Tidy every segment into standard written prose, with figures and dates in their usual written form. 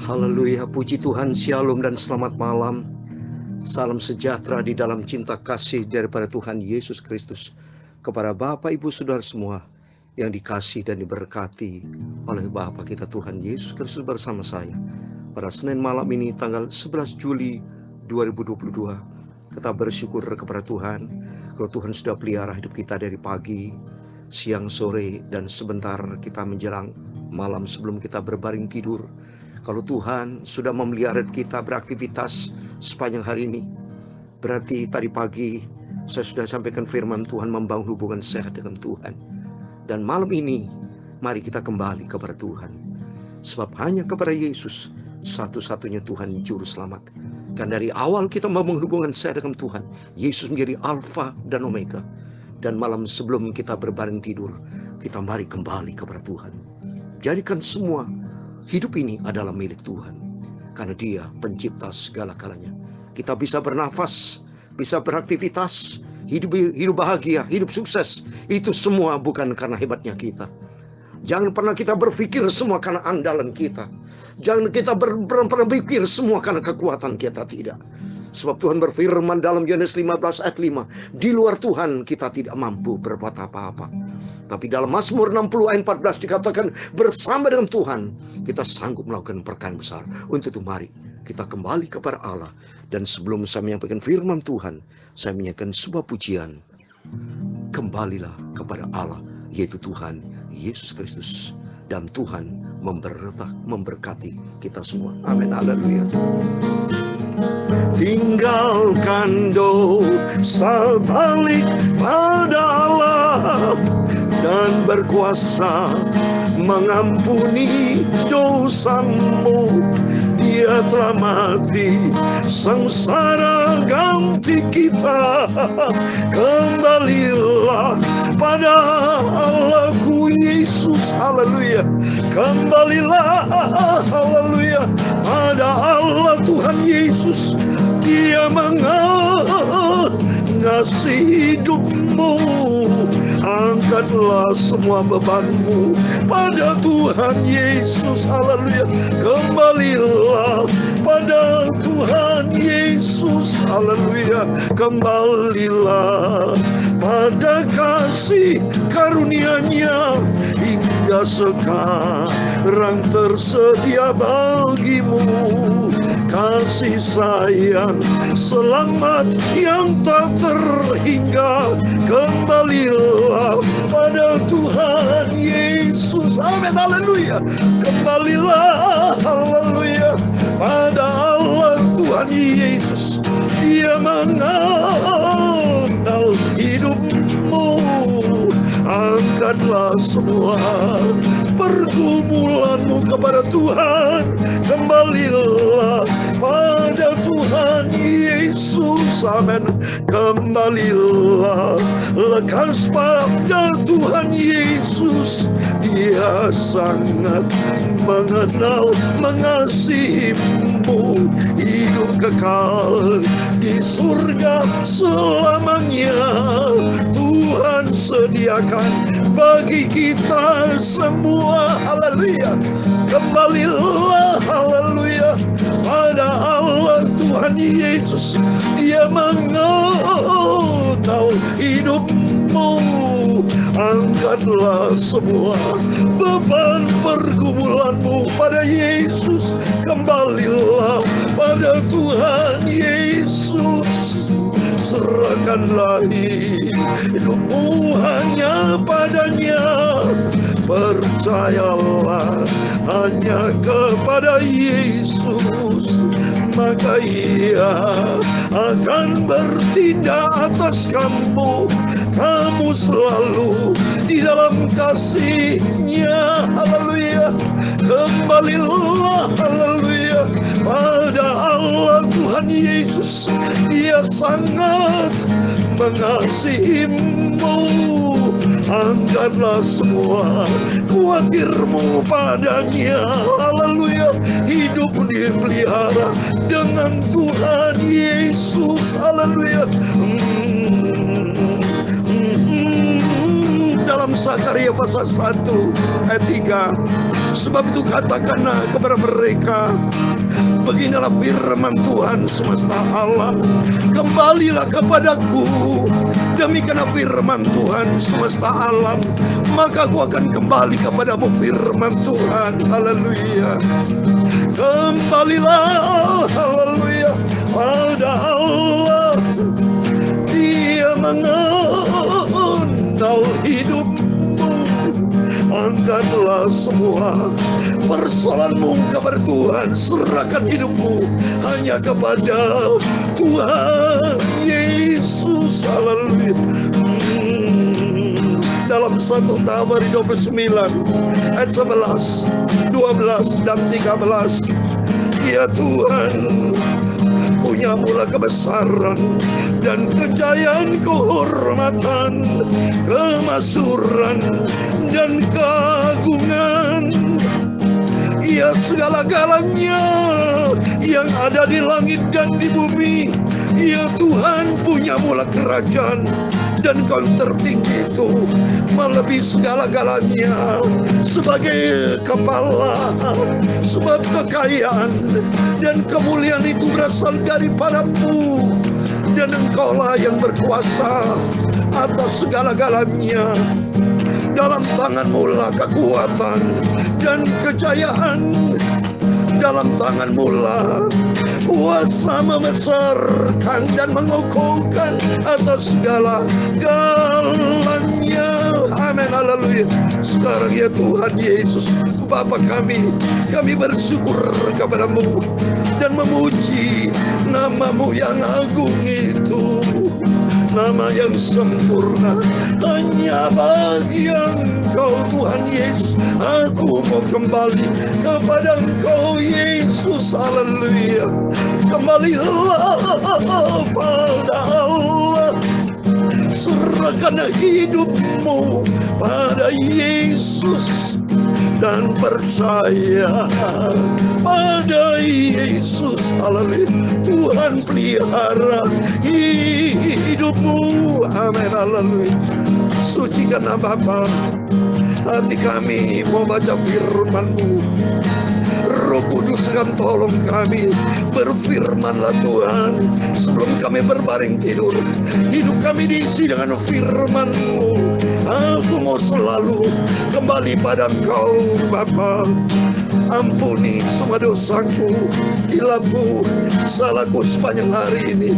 Haleluya, puji Tuhan, shalom dan selamat malam. Salam sejahtera di dalam cinta kasih daripada Tuhan Yesus Kristus kepada Bapak Ibu Saudara semua yang dikasih dan diberkati oleh Bapa kita Tuhan Yesus Kristus bersama saya. Pada Senin malam ini tanggal 11 Juli 2022, kita bersyukur kepada Tuhan kalau Tuhan sudah pelihara hidup kita dari pagi, siang, sore, dan sebentar kita menjelang malam sebelum kita berbaring tidur. Kalau Tuhan sudah memelihara kita beraktivitas sepanjang hari ini, berarti tadi pagi saya sudah sampaikan firman Tuhan membangun hubungan sehat dengan Tuhan. Dan malam ini mari kita kembali kepada Tuhan, sebab hanya kepada Yesus satu-satunya Tuhan Juru Selamat. Dan dari awal kita membangun hubungan sehat dengan Tuhan, Yesus menjadi Alfa dan Omega. Dan malam sebelum kita berbaring tidur, kita mari kembali kepada Tuhan. Jadikan semua hidup ini adalah milik Tuhan, karena Dia pencipta segala-galanya. Kita bisa bernafas, bisa beraktivitas, hidup bahagia, hidup sukses. Itu semua bukan karena hebatnya kita. Jangan pernah kita berpikir semua karena andalan kita. Jangan kita pernah berpikir semua karena kekuatan kita, tidak. Sebab Tuhan berfirman dalam Yohanes 15 ayat 5, di luar Tuhan kita tidak mampu berbuat apa-apa. Tapi dalam Mazmur 60 ayat 14 dikatakan bersama dengan Tuhan kita sanggup melakukan perkara besar. Untuk itu mari kita kembali kepada Allah. Dan sebelum saya menyampaikan firman Tuhan, saya menyanyikan sebuah pujian. Kembalilah kepada Allah, yaitu Tuhan Yesus Kristus. Dan Tuhan memberkati kita semua. Amin. Haleluya. Tinggalkan dosa, balik pada Allah, dan berkuasa mengampuni dosamu. Dia telah mati, sengsara ganti kita. Kembalilah pada Allahku Yesus, haleluya. Kembalilah, haleluya, pada Allah Tuhan Yesus. Dia mengasihi hidupmu. Angkatlah semua bebanmu pada Tuhan Yesus, haleluya. Kembalilah pada Tuhan Yesus, haleluya. Kembalilah pada kasih karunia-Nya, hingga sekarang tersedia bagimu kasih sayang selamat yang tak terhingga. Kembalilah pada Tuhan Yesus, amin, haleluya. Kembalilah, haleluya, pada Allah Tuhan Yesus. Dia mengenal hidupmu. Angkatlah semua pergumulanmu kepada Tuhan. Kembalilah pada Tuhan Yesus, amin. Kembalilah, lekas pada Tuhan Yesus. Dia sangat mengenal, mengasihimu. Hidup kekal di surga selamanya Tuhan sediakan bagi kita semua, haleluya. Kembalilah, haleluya, pada Allah Tuhan Yesus. Dia mengenal hidupmu. Angkatlah semua beban pergumulanmu pada Yesus. Kembalilah pada Tuhan Yesus. Serahkanlah hidupmu hanya padanya. Percayalah hanya kepada Yesus, maka Ia akan bertindak atas kamu. Kamu selalu di dalam kasih-Nya, haleluya. Kembalilah, haleluya, pada Allah Tuhan Yesus. Dia sangat mengasihimu. Angkatlah semua khawatirmu padanya, haleluya. Hidup dipelihara dengan Tuhan Yesus, haleluya. dalam Zakaria pasal 1 ayat 3. Sebab itu katakanlah kepada mereka, beginilah firman Tuhan semesta alam, kembalilah kepadaku, demikianlah firman Tuhan semesta alam, maka aku akan kembali kepadamu, firman Tuhan. Haleluya. Kembalilah, haleluya, pada Allah. Dia mengenal hidupmu. Angkatlah semua persoalanmu kepada Tuhan. Serahkan hidupmu hanya kepada Tuhan Yesus. Haleluya. Dalam 1 Tawarik 29 ayat 11, 12 dan 13. Ya Tuhan, punya mula kebesaran dan kejayaan, kehormatan, kemasyhuran dan keagungan. Ya segala-galanya yang ada di langit dan di bumi. Ya Tuhan, punya mula kerajaan, dan Kau tertinggi itu melebihi segala-galanya sebagai kepala. Sebab kekayaan dan kemuliaan itu berasal daripada-Mu, dan Engkaulah yang berkuasa atas segala-galanya. Dalam tangan-Mu lah kekuatan dan kejayaan, dalam tangan-Mu lah kuasa membesarkan dan mengukuhkan atas segala-galanya. Amin, haleluya. Sekarang ya Tuhan Yesus, Bapa kami bersyukur kepada-Mu dan memuji nama-Mu yang agung itu, nama yang sempurna hanya bagi Engkau Tuhan Yesus. Aku mau kembali kepada Engkau Yesus. Haleluya. Kembalilah pada Allah. Serahkan hidupmu pada Yesus dan percaya pada Yesus. Haleluya. Tuhan pelihara hidupmu. Amin, haleluya. Sucikan Bapa hati kami mau baca firman-Mu. Roh Kudus akan tolong kami. Berfirmanlah Tuhan sebelum kami berbaring tidur. Hidup kami diisi dengan firman-Mu. Aku mau selalu kembali pada Engkau Bapa. Ampuni semua dosaku, hilapku, salahku sepanjang hari ini.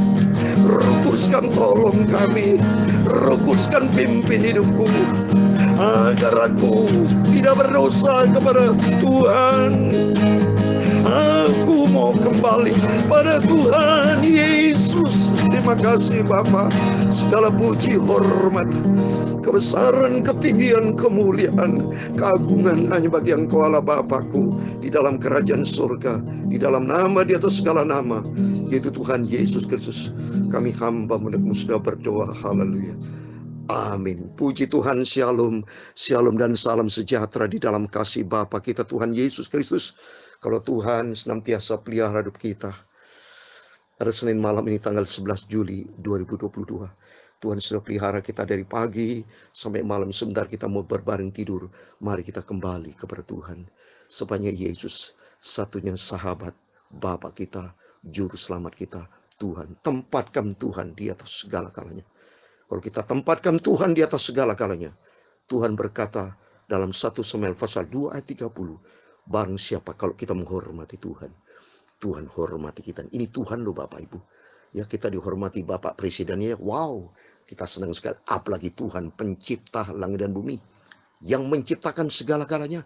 Roh Kudus kan tolong kami. Roh Kudus kan pimpin hidupku, agar aku tidak berdosa kepada Tuhan. Aku mau kembali pada Tuhan Yesus. Terima kasih Bapa. Segala puji, hormat, kebesaran, ketinggian, kemuliaan, keagungan hanya bagi Engkau Allah Bapakku di dalam kerajaan surga, di dalam nama di atas segala nama, yaitu Tuhan Yesus Kristus. Kami hamba-Mu sudah berdoa. Haleluya. Amin. Puji Tuhan. Shalom, shalom dan salam sejahtera di dalam kasih Bapa kita Tuhan Yesus Kristus. Kalau Tuhan senantiasa pelihara hidup kita. Pada Senin malam ini tanggal 11 Juli 2022. Tuhan sudah pelihara kita dari pagi sampai malam. Sebentar kita mau berbaring tidur. Mari kita kembali kepada Tuhan. Sepanjang Yesus satunya sahabat, Bapa kita, Juru Selamat kita, Tuhan. Tempatkan Tuhan di atas segala-galanya. Kalau kita tempatkan Tuhan di atas segala-galanya, Tuhan berkata dalam 1 Samuel pasal 2 ayat 30, barang siapa kalau kita menghormati Tuhan, Tuhan hormati kita. Ini Tuhan loh Bapak Ibu. Ya, kita dihormati Bapak Presidennya. Wow, kita senang sekali. Apalagi Tuhan pencipta langit dan bumi, yang menciptakan segala-galanya.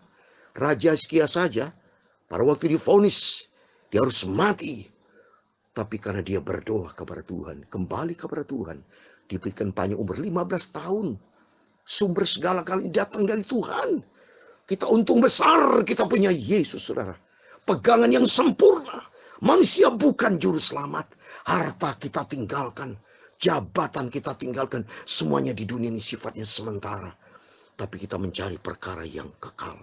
Raja Hizkia saja pada waktu divonis dia harus mati, tapi karena dia berdoa kepada Tuhan, kembali kepada Tuhan, diberikan panjang umur 15 tahun. Sumber segala-galanya datang dari Tuhan. Kita untung besar kita punya Yesus, saudara. Pegangan yang sempurna. Manusia bukan juru selamat. Harta kita tinggalkan, jabatan kita tinggalkan, semuanya di dunia ini sifatnya sementara. Tapi kita mencari perkara yang kekal.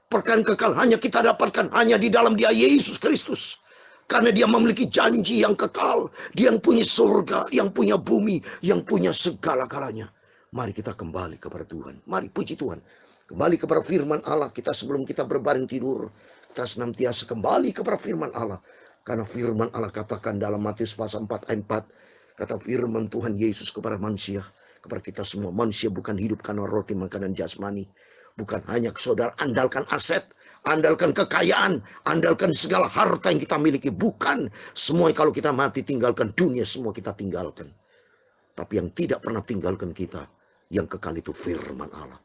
Perkara yang kekal hanya kita dapatkan hanya di dalam Dia Yesus Kristus. Karena Dia memiliki janji yang kekal. Dia yang punya surga, yang punya bumi, yang punya segala-galanya. Mari kita kembali kepada Tuhan. Mari puji Tuhan. Kembali kepada firman Allah kita sebelum kita berbaring tidur. Kita senantiasa kembali kepada firman Allah. Karena firman Allah katakan dalam Matius pasal 4 ayat 4. Kata firman Tuhan Yesus kepada manusia. Kepada kita semua. Manusia bukan hidup karena roti makanan jasmani. Bukan hanya saudara andalkan aset. Andalkan kekayaan. Andalkan segala harta yang kita miliki. Bukan. Semua kalau kita mati tinggalkan dunia. Semua kita tinggalkan. Tapi yang tidak pernah tinggalkan kita. Yang kekal itu firman Allah.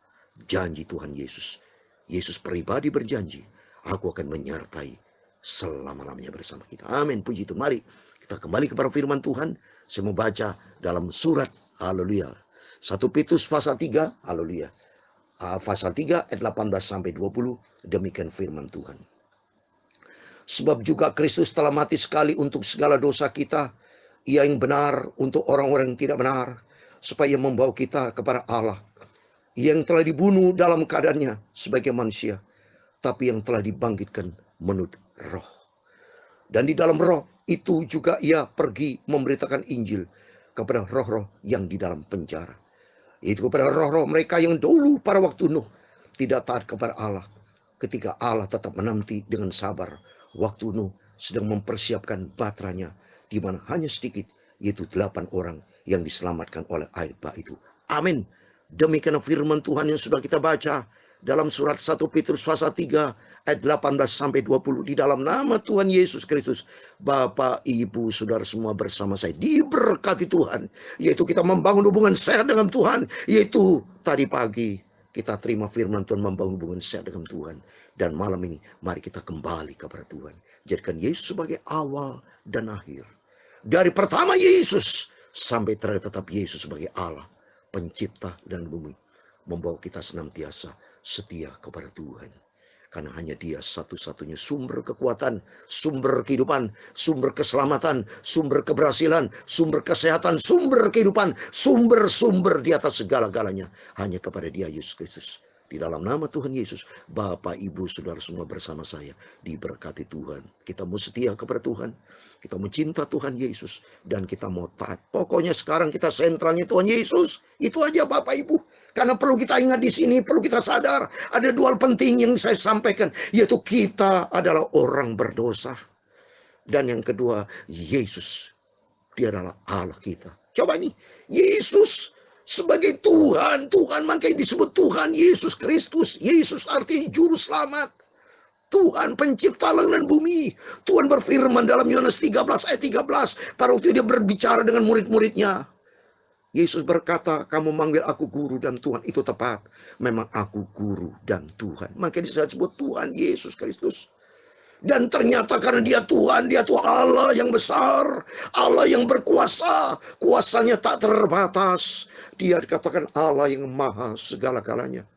Janji Tuhan Yesus. Yesus pribadi berjanji. Aku akan menyertai selama-lamanya bersama kita. Amin. Puji Tuhan. Mari kita kembali kepada firman Tuhan. Saya mau baca dalam surat. Haleluya. 1 Petrus pasal 3. Haleluya. Pasal 3 ayat 18 sampai 20. Demikian firman Tuhan. Sebab juga Kristus telah mati sekali untuk segala dosa kita. Ia yang benar untuk orang-orang yang tidak benar. Supaya membawa kita kepada Allah. Yang telah dibunuh dalam keadaannya sebagai manusia. Tapi yang telah dibangkitkan menurut roh. Dan di dalam roh itu juga ia pergi memberitakan Injil. Kepada roh-roh yang di dalam penjara. Itu kepada roh-roh mereka yang dulu pada waktu Nuh. Tidak taat kepada Allah. Ketika Allah tetap menanti dengan sabar. Waktu Nuh sedang mempersiapkan baterainya. Di mana hanya sedikit. Yaitu 8 orang yang diselamatkan oleh air bah itu. Amin. Demikian firman Tuhan yang sudah kita baca dalam surat 1 Petrus pasal 3 ayat 18 sampai 20. Di dalam nama Tuhan Yesus Kristus, Bapak, Ibu, Saudara semua bersama saya diberkati Tuhan, yaitu kita membangun hubungan sehat dengan Tuhan. Yaitu tadi pagi kita terima firman Tuhan, membangun hubungan sehat dengan Tuhan. Dan malam ini mari kita kembali kepada Tuhan. Jadikan Yesus sebagai awal dan akhir. Dari pertama Yesus sampai terakhir tetap Yesus sebagai Allah, pencipta dan bumi. Membawa kita senantiasa setia kepada Tuhan. Karena hanya Dia satu-satunya sumber kekuatan, sumber kehidupan, sumber keselamatan, sumber keberhasilan, sumber kesehatan, sumber kehidupan, sumber-sumber di atas segala-galanya. Hanya kepada Dia Yesus Kristus. Di dalam nama Tuhan Yesus, Bapak, Ibu, Saudara semua bersama saya diberkati Tuhan. Kita mau setia kepada Tuhan. Kita mau cinta Tuhan Yesus. Dan kita mau taat. Pokoknya sekarang kita sentralnya Tuhan Yesus. Itu aja Bapak, Ibu. Karena perlu kita ingat di sini, perlu kita sadar. Ada 2 hal penting yang saya sampaikan. Yaitu kita adalah orang berdosa. Dan yang kedua, Yesus. Dia adalah Allah kita. Coba nih, Yesus sebagai Tuhan. Tuhan makanya disebut Tuhan Yesus Kristus. Yesus artinya juru selamat. Tuhan pencipta langit dan bumi. Tuhan berfirman dalam Yohanes 13 ayat 13. Pada waktu dia berbicara dengan murid-muridnya. Yesus berkata, kamu manggil aku guru dan Tuhan. Itu tepat. Memang aku guru dan Tuhan. Makanya disebut Tuhan Yesus Kristus. Dan ternyata karena dia Tuhan Allah yang besar, Allah yang berkuasa, kuasanya tak terbatas. Dia dikatakan Allah yang maha segala-galanya.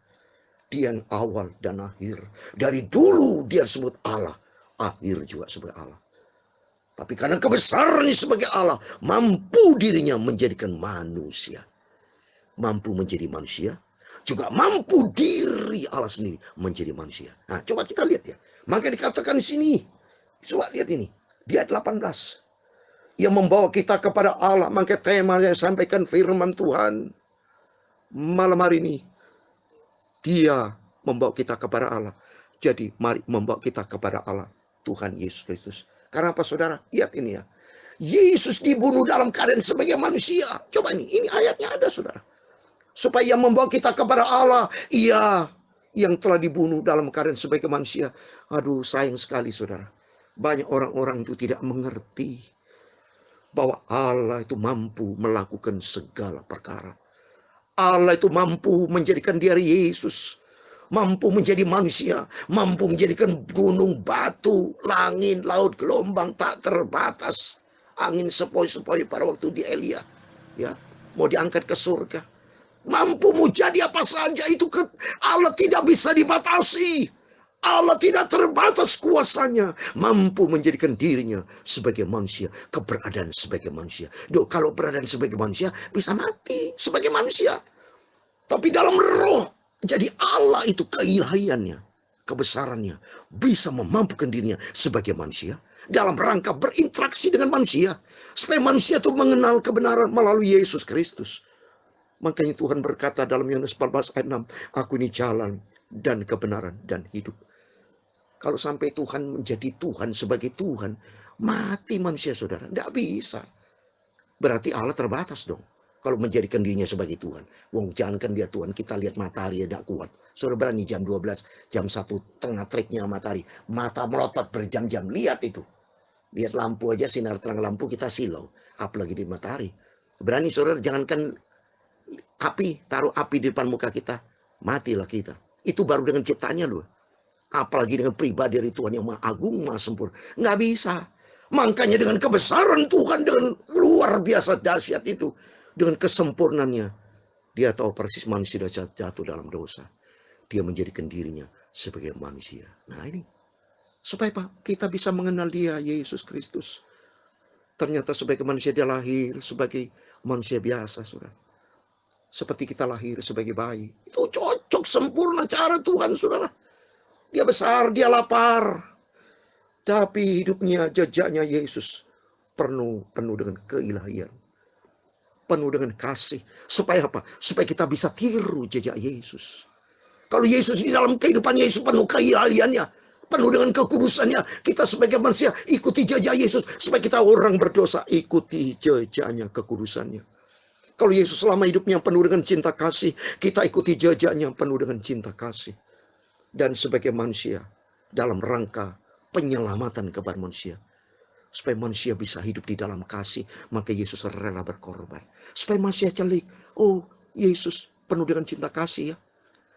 Dia yang awal dan akhir. Dari dulu dia disebut Allah, akhir juga sebagai Allah. Tapi karena kebesarannya sebagai Allah, mampu dirinya menjadikan manusia. Mampu menjadi manusia, juga mampu diri Allah sendiri menjadi manusia. Nah, coba kita lihat ya. Maka dikatakan di sini, coba lihat ini, di ayat 18. Ia membawa kita kepada Allah. Maka tema yang sampaikan firman Tuhan malam hari ini, Dia membawa kita kepada Allah. Jadi mari membawa kita kepada Allah, Tuhan Yesus Kristus. Karena apa saudara? Lihat ini ya. Yesus dibunuh dalam keadaan sebagai manusia. Coba ini ayatnya ada saudara. Supaya membawa kita kepada Allah. Ia yang telah dibunuh dalam keadaan sebagai manusia. Aduh, sayang sekali saudara. Banyak orang-orang itu tidak mengerti bahwa Allah itu mampu melakukan segala perkara. Allah itu mampu menjadikan dia Yesus. Mampu menjadi manusia. Mampu menjadikan gunung, batu, langit, laut, gelombang tak terbatas. Angin sepoi-sepoi pada waktu di Elia. Ya, mau diangkat ke surga. Mampu mau jadi apa saja itu Allah tidak bisa dibatasi. Allah tidak terbatas kuasanya. Mampu menjadikan dirinya sebagai manusia. Keberadaan sebagai manusia. Kalau beradaan sebagai manusia bisa mati sebagai manusia. Tapi dalam roh. Jadi Allah itu keilahiannya. Kebesarannya. Bisa memampukan dirinya sebagai manusia. Dalam rangka berinteraksi dengan manusia. Supaya manusia itu mengenal kebenaran melalui Yesus Kristus. Makanya Tuhan berkata dalam Yohanes 14 ayat 6, aku ini jalan dan kebenaran dan hidup. Kalau sampai Tuhan menjadi Tuhan sebagai Tuhan, mati manusia saudara. Tidak bisa. Berarti Allah terbatas dong. Kalau menjadikan dirinya sebagai Tuhan. Wong jangankan dia Tuhan, kita lihat matahari tidak kuat. Saudara berani jam 12, jam 1 tengah triknya matahari. Mata melotot berjam-jam. Lihat itu. Lihat lampu aja, sinar terang lampu kita silau. Apalagi di matahari. Berani saudara, jangankan api, taruh api di depan muka kita. Matilah kita. Itu baru dengan ciptaannya loh. Apalagi dengan pribadi dari Tuhan yang maha agung, maha sempurna. Nggak bisa. Makanya dengan kebesaran Tuhan, dengan luar biasa dahsyat itu, dengan kesempurnaannya, dia tahu persis manusia sudah jatuh dalam dosa. Dia menjadikan dirinya sebagai manusia. Nah ini, supaya Pak, kita bisa mengenal dia, Yesus Kristus. Ternyata sebagai manusia dia lahir sebagai manusia biasa, saudara. Seperti kita lahir sebagai bayi. Itu cocok, sempurna cara Tuhan, saudara. Dia besar, dia lapar. Tapi hidupnya, jejaknya Yesus penuh dengan keilahian. Penuh dengan kasih. Supaya apa? Supaya kita bisa tiru jejak Yesus. Kalau Yesus di dalam kehidupan Yesus penuh keilahiannya, penuh dengan kekudusannya, kita sebagai manusia ikuti jejak Yesus. Supaya kita orang berdosa ikuti jejaknya, kekudusannya. Kalau Yesus selama hidupnya penuh dengan cinta kasih, kita ikuti jejaknya penuh dengan cinta kasih. Dan sebagai manusia dalam rangka penyelamatan kepada manusia. Supaya manusia bisa hidup di dalam kasih, maka Yesus rela berkorban. Supaya manusia celik, oh Yesus penuh dengan cinta kasih ya.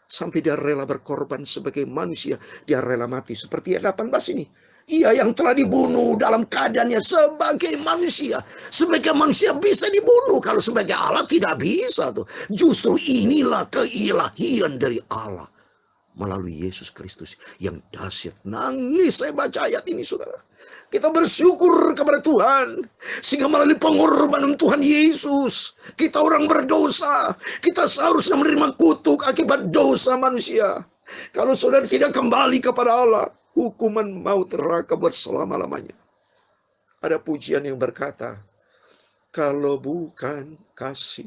Sampai dia rela berkorban sebagai manusia, dia rela mati. Seperti ayat 18 ini. Ia yang telah dibunuh dalam keadaannya sebagai manusia. Sebagai manusia bisa dibunuh. Kalau sebagai Allah tidak bisa tuh. Justru inilah keilahian dari Allah. Melalui Yesus Kristus yang dahsyat. Nangis saya baca ayat ini saudara. Kita bersyukur kepada Tuhan. Sehingga melalui pengorbanan Tuhan Yesus, kita orang berdosa. Kita seharusnya menerima kutuk akibat dosa manusia. Kalau saudara tidak kembali kepada Allah, hukuman maut neraka buat selama-lamanya. Ada pujian yang berkata, kalau bukan kasih,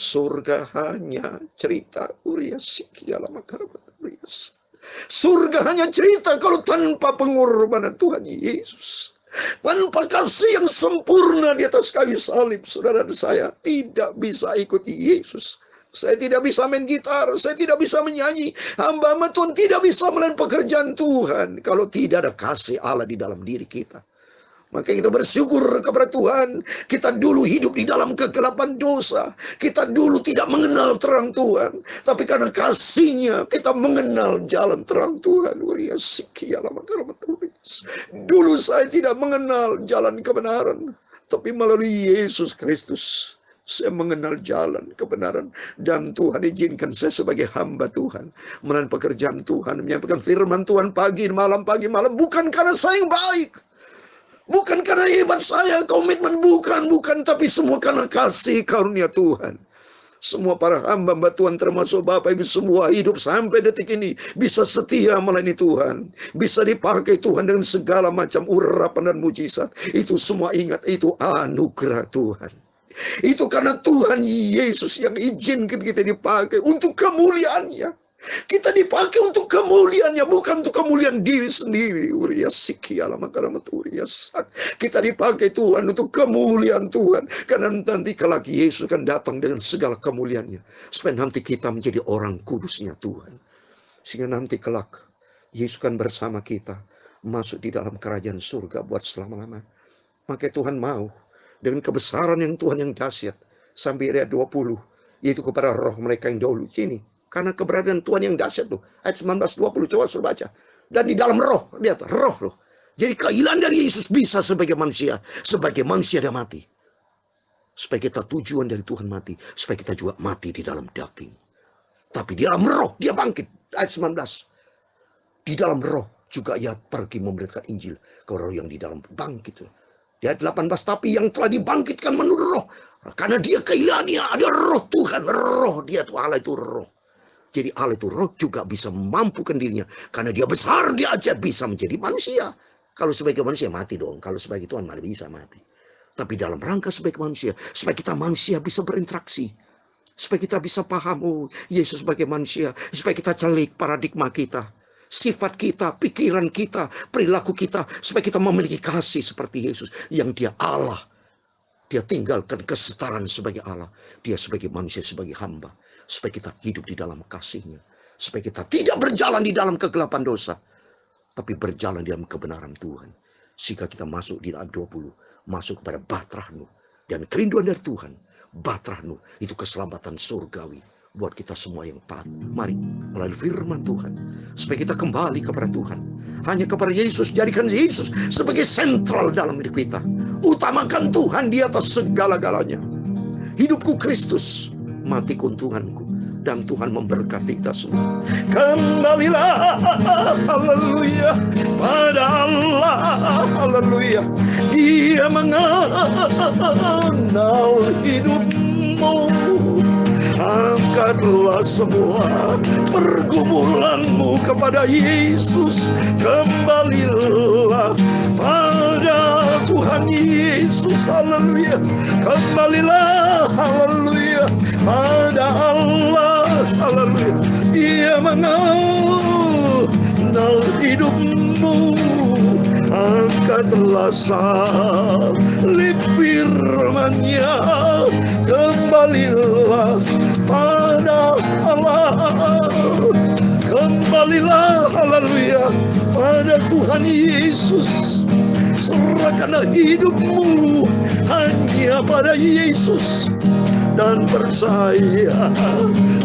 surga hanya cerita. Surga hanya cerita kalau tanpa pengorbanan Tuhan Yesus. Tanpa kasih yang sempurna di atas kayu salib, saudara dan saya tidak bisa ikuti Yesus. Saya tidak bisa main gitar, saya tidak bisa menyanyi. Hamba-hamba Tuhan tidak bisa melakukan pekerjaan Tuhan kalau tidak ada kasih Allah di dalam diri kita. Maka kita bersyukur kepada Tuhan. Kita dulu hidup di dalam kegelapan dosa. Kita dulu tidak mengenal terang Tuhan. Tapi karena kasih-Nya kita mengenal jalan terang Tuhan. Dulu saya tidak mengenal jalan kebenaran. Tapi melalui Yesus Kristus saya mengenal jalan kebenaran. Dan Tuhan izinkan saya sebagai hamba Tuhan melalui pekerjaan Tuhan, menyampaikan firman Tuhan pagi malam. Bukan karena saya yang baik, bukan karena hebat saya, komitmen, bukan. Tapi semua karena kasih karunia Tuhan. Semua para hamba-hamba Tuhan termasuk Bapak Ibu semua hidup sampai detik ini bisa setia melayani Tuhan. Bisa dipakai Tuhan dengan segala macam urapan dan mujizat. Itu semua ingat, itu anugerah Tuhan. Itu karena Tuhan Yesus yang izinkan kita dipakai untuk kemuliaan-Nya. Kita dipakai untuk kemuliaan-Nya, bukan untuk kemuliaan diri sendiri. Kita dipakai Tuhan untuk kemuliaan Tuhan. Karena nanti kelak Yesus akan datang dengan segala kemuliaan-Nya. Supaya nanti kita menjadi orang kudusnya Tuhan. Sehingga nanti kelak Yesus akan bersama kita masuk di dalam kerajaan surga buat selama-lamanya. Maka Tuhan mau dengan kebesaran yang Tuhan yang dahsyat. Sampai ayat 20. Yaitu kepada roh mereka yang dahulu. Sini. Karena keberadaan Tuhan yang dahsyat loh. Ayat 19-20 coba suruh baca. Dan di dalam roh. Lihat roh loh. Jadi keilahian dari Yesus bisa sebagai manusia. Sebagai manusia dia mati. Supaya kita tujuan dari Tuhan mati. Supaya kita juga mati di dalam daging. Tapi di dalam roh dia bangkit. Ayat 19. Di dalam roh juga ia pergi memberitakan Injil. Ke roh yang di dalam bangkit. Di ayat 18, tapi yang telah dibangkitkan menurut roh. Karena dia keilahiannya ada roh Tuhan. Roh dia itu Allah itu roh. Jadi Allah itu roh juga bisa memampukan dirinya. Karena dia besar, dia aja bisa menjadi manusia. Kalau sebagai manusia mati dong. Kalau sebagai Tuhan malah bisa mati. Tapi dalam rangka sebagai manusia. Supaya kita manusia bisa berinteraksi. Supaya kita bisa paham, oh Yesus sebagai manusia. Supaya kita celik paradigma kita, sifat kita, pikiran kita, perilaku kita. Supaya kita memiliki kasih seperti Yesus. Yang dia Allah. Dia tinggalkan kesetaraan sebagai Allah. Dia sebagai manusia, sebagai hamba. Supaya kita hidup di dalam kasih-Nya. Supaya kita tidak berjalan di dalam kegelapan dosa, tapi berjalan di dalam kebenaran Tuhan. Sehingga kita masuk di ayat 20. Masuk kepada Bahtera Nuh. Dan kerinduan dari Tuhan. Bahtera Nuh itu keselamatan surgawi. Buat kita semua yang taat. Mari melalui firman Tuhan. Supaya kita kembali kepada Tuhan. Hanya kepada Yesus. Jadikan Yesus sebagai sentral dalam hidup kita. Utamakan Tuhan di atas segala-galanya. Hidupku Kristus, matiku Tuhanku. Dan Tuhan memberkati kita semua. Kembalilah, haleluya, pada Allah, haleluya. Dia mengenal hidupmu. Angkatlah semua pergumulanmu kepada Yesus. Kembalilah pada Tuhan Yesus, haleluya. Kembalilah, haleluya, pada Allah, haleluya. Dia mengenal hidupmu. Angkatlah salib firman-Nya. Kembalilah pada Allah. Kembalilah, haleluya, pada Tuhan Yesus. Serahkanlah hidupmu hanya pada Yesus. Dan percaya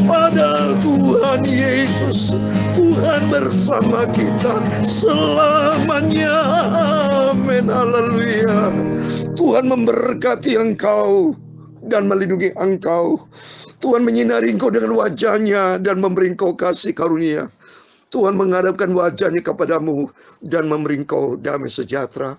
pada Tuhan Yesus. Tuhan bersama kita selamanya. Amin, haleluya. Tuhan memberkati engkau dan melindungi engkau. Tuhan menyinari engkau dengan wajah-Nya dan memberi engkau kasih karunia. Tuhan menghadapkan wajah-Nya kepadamu dan memberi engkau damai sejahtera.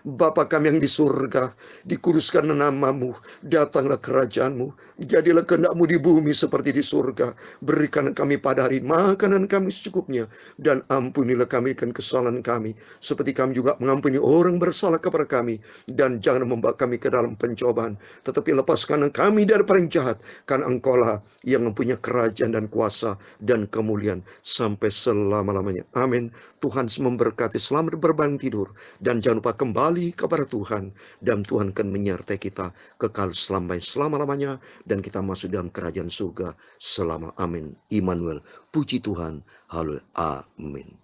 Bapa kami yang di surga, dikuduskan namamu, datanglah kerajaan-Mu, jadilah kehendak-Mu di bumi seperti di surga. Berikan kami pada hari makanan kami secukupnya, dan ampunilah kami kan kesalahan kami, seperti kami juga mengampuni orang bersalah kepada kami. Dan jangan membawa kami ke dalam pencobaan, tetapi lepaskan kami dari yang jahat, karena Engkau-lah yang mempunyai kerajaan dan kuasa dan kemuliaan sampai selama-lamanya. Amin. Tuhan memberkati, selamat berbangun tidur, dan jangan lupa kembali kepada Tuhan, dan Tuhan akan menyertai kita kekal selama-lamanya, dan kita masuk dalam kerajaan surga selama. Amin. Immanuel, puji Tuhan. Haleluya. Amin.